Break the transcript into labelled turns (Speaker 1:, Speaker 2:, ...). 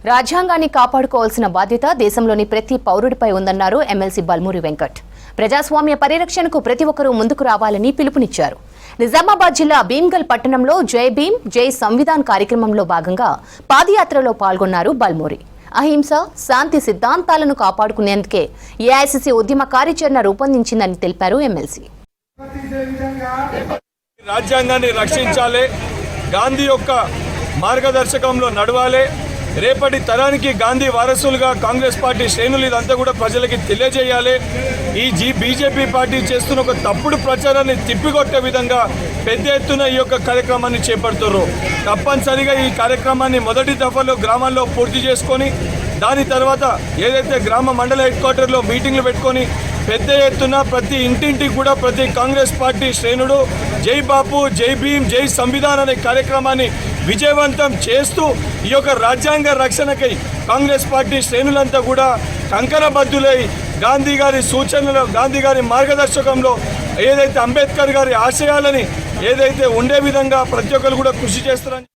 Speaker 1: రాజ్యాంగాన్ని కాపాడుకోవాల్సిన బాధ్యత దేశంలోని ప్రతి పౌరుడిపై ఉందన్నారు ఎమ్మెల్సీ బల్మూరి వెంకట్. ప్రజాస్వామ్య పరిరక్షణకు ప్రతి ఒక్కరూ ముందుకు రావాలని పిలుపునిచ్చారు. నిజామాబాద్ జిల్లా భీమ్గల్ పట్టణంలో జై భీమ్ జై సంవిధాన్ కార్యక్రమంలో భాగంగా పాదయాత్రలో పాల్గొన్నారు బల్మూరి. అహింస, శాంతి సిద్ధాంతాలను కాపాడుకునేందుకే ఏఐసీసీ ఉద్యమ కార్యాచరణ రూపొందించిందని తెలిపారు ఎమ్మెల్సీ.
Speaker 2: రాజ్యాంగాన్ని రక్షించాలి, గాంధీ యొక్క మార్గదర్శకంలో నడవాలి. రేపటి తరానికి గాంధీ వారసులుగా కాంగ్రెస్ పార్టీ శ్రేణులు ఇదంతా కూడా ప్రజలకి తెలియజేయాలి. బీజేపీ పార్టీ చేస్తున్న ఒక తప్పుడు ప్రచారాన్ని తిప్పికొట్టే విధంగా పెద్ద ఎత్తున ఈ యొక్క కార్యక్రమాన్ని చేపడుతున్నారు. తప్పనిసరిగా ఈ కార్యక్రమాన్ని మొదటి దఫాలో గ్రామాల్లో పూర్తి చేసుకొని దాని తర్వాత ఏదైతే గ్రామ మండల హెడ్ క్వార్టర్లో మీటింగ్లు పెట్టుకొని పెద్ద ఎత్తున ప్రతి ఇంటింటికి కూడా ప్రతి కాంగ్రెస్ పార్టీ శ్రేణుడు జై బాపు, జై భీమ్, జై సంవిధాన్ అనే కార్యక్రమాన్ని విజయవంతం చేస్తూ ఈ యొక్క రాజ్యాంగ రక్షణకై కాంగ్రెస్ పార్టీ శ్రేణులంతా కూడా కంకణబద్ధులై గాంధీ గారి సూచనలు, గాంధీ గారి మార్గదర్శకంలో ఏదైతే అంబేద్కర్ గారి ఆశయాలని ఏదైతే ఉండే విధంగా ప్రతి ఒక్కరు కూడా కృషి చేస్తారని